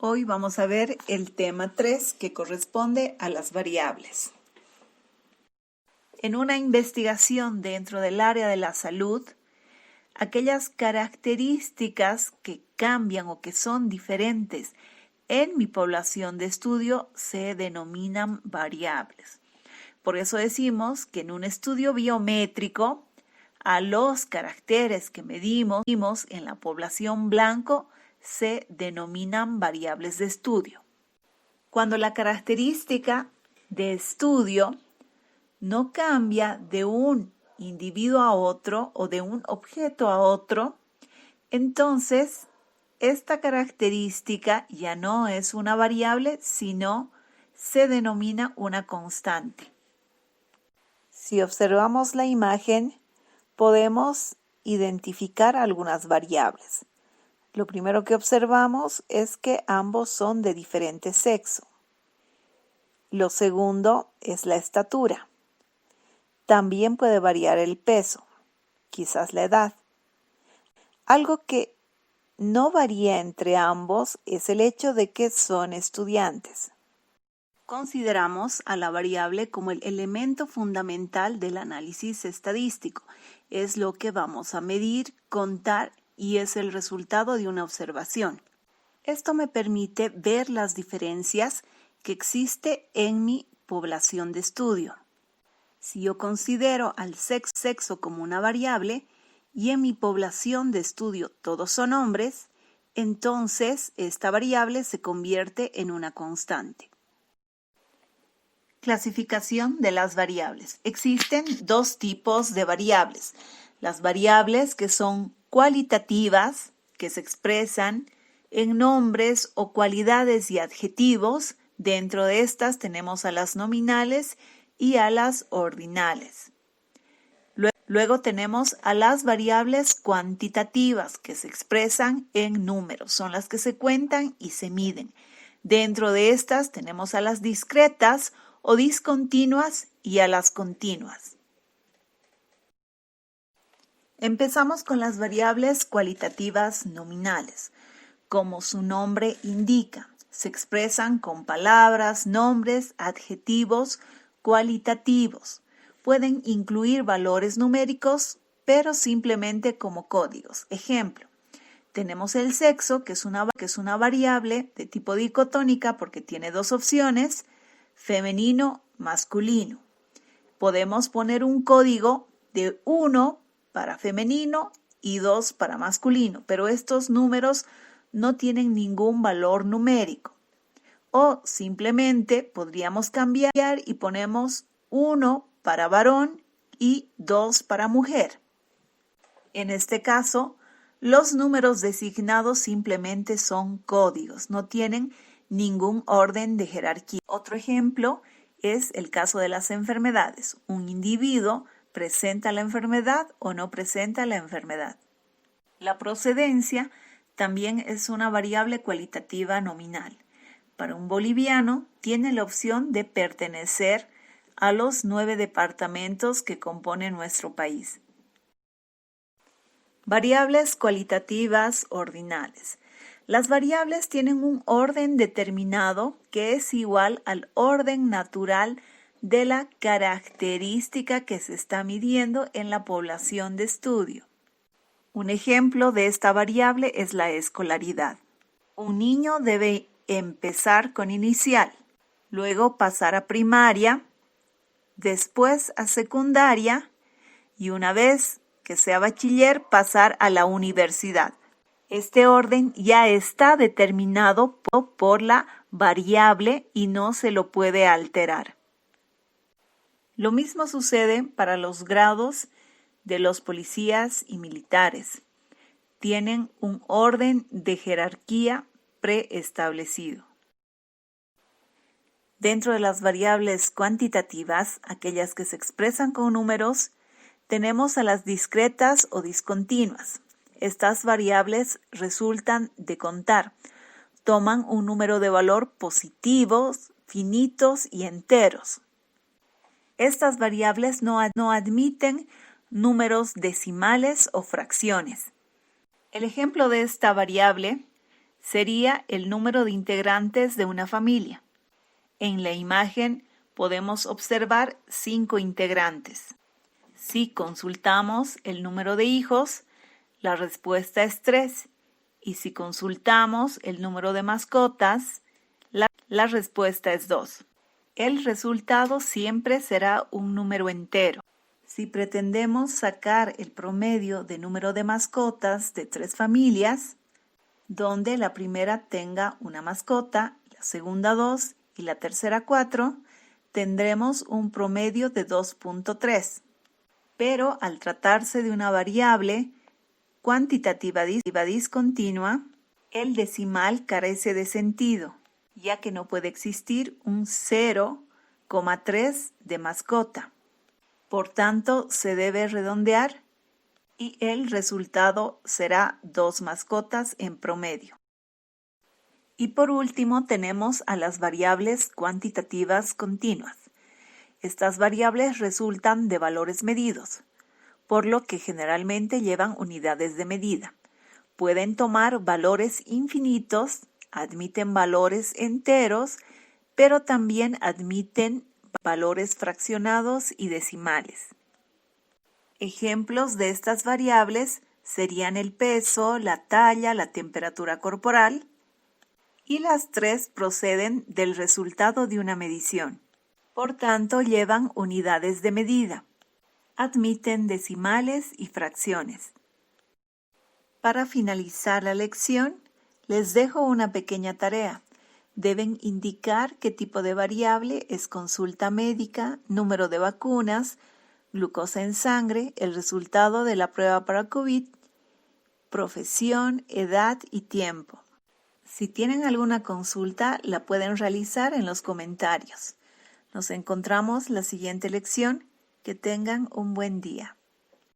Hoy vamos a ver el tema 3 que corresponde a las variables. En una investigación dentro del área de la salud, aquellas características que cambian o que son diferentes en mi población de estudio se denominan variables. Por eso decimos que en un estudio biométrico, a los caracteres que medimos en la población blanco se denominan variables de estudio. Cuando la característica de estudio no cambia de un individuo a otro o de un objeto a otro, entonces esta característica ya no es una variable, sino se denomina una constante. Si observamos la imagen, podemos identificar algunas variables. Lo primero que observamos es que ambos son de diferente sexo. Lo segundo es la estatura. También puede variar el peso, quizás la edad. Algo que no varía entre ambos es el hecho de que son estudiantes. Consideramos a la variable como el elemento fundamental del análisis estadístico. Es lo que vamos a medir, contar y es el resultado de una observación. Esto me permite ver las diferencias que existe en mi población de estudio. Si yo considero al sexo como una variable y en mi población de estudio todos son hombres, entonces esta variable se convierte en una constante. Clasificación de las variables. Existen dos tipos de variables. Las variables que son cualitativas, que se expresan en nombres o cualidades y adjetivos. Dentro de estas tenemos a las nominales y a las ordinales. Luego tenemos a las variables cuantitativas, que se expresan en números. Son las que se cuentan y se miden. Dentro de estas tenemos a las discretas o discontinuas y a las continuas. Empezamos con las variables cualitativas nominales. Como su nombre indica, se expresan con palabras, nombres, adjetivos cualitativos. Pueden incluir valores numéricos, pero simplemente como códigos. Ejemplo, tenemos el sexo, que es una variable de tipo dicotónica porque tiene dos opciones, femenino, masculino. Podemos poner un código de 1 para femenino y 2 para masculino, pero estos números no tienen ningún valor numérico. O simplemente podríamos cambiar y ponemos 1 para varón y 2 para mujer. En este caso, los números designados simplemente son códigos, no tienen ningún orden de jerarquía. Otro ejemplo es el caso de las enfermedades. Un individuo presenta la enfermedad o no presenta la enfermedad. La procedencia también es una variable cualitativa nominal. Para un boliviano tiene la opción de pertenecer a los 9 departamentos que componen nuestro país. Variables cualitativas ordinales. Las variables tienen un orden determinado que es igual al orden natural de la característica que se está midiendo en la población de estudio. Un ejemplo de esta variable es la escolaridad. Un niño debe empezar con inicial, luego pasar a primaria, después a secundaria y una vez que sea bachiller pasar a la universidad. Este orden ya está determinado por la variable y no se lo puede alterar. Lo mismo sucede para los grados de los policías y militares. Tienen un orden de jerarquía preestablecido. Dentro de las variables cuantitativas, aquellas que se expresan con números, tenemos a las discretas o discontinuas. Estas variables resultan de contar. Toman un número de valor positivos, finitos y enteros. Estas variables no admiten números decimales o fracciones. El ejemplo de esta variable sería el número de integrantes de una familia. En la imagen podemos observar 5 integrantes. Si consultamos el número de hijos, la respuesta es 3. Y si consultamos el número de mascotas, la respuesta es 2. El resultado siempre será un número entero. Si pretendemos sacar el promedio de número de mascotas de 3 familias, donde la primera tenga una mascota, la segunda 2 y la tercera 4, tendremos un promedio de 2.3. Pero al tratarse de una variable cuantitativa discontinua, el decimal carece de sentido, ya que no puede existir un 0,3 de mascota. Por tanto, se debe redondear y el resultado será 2 mascotas en promedio. Y por último tenemos a las variables cuantitativas continuas. Estas variables resultan de valores medidos, por lo que generalmente llevan unidades de medida. Pueden tomar valores infinitos, admiten valores enteros, pero también admiten valores fraccionados y decimales. Ejemplos de estas variables serían el peso, la talla, la temperatura corporal, y las 3 proceden del resultado de una medición. Por tanto, llevan unidades de medida. Admiten decimales y fracciones. Para finalizar la lección, les dejo una pequeña tarea. Deben indicar qué tipo de variable es consulta médica, número de vacunas, glucosa en sangre, el resultado de la prueba para COVID, profesión, edad y tiempo. Si tienen alguna consulta, la pueden realizar en los comentarios. Nos encontramos la siguiente lección. Que tengan un buen día.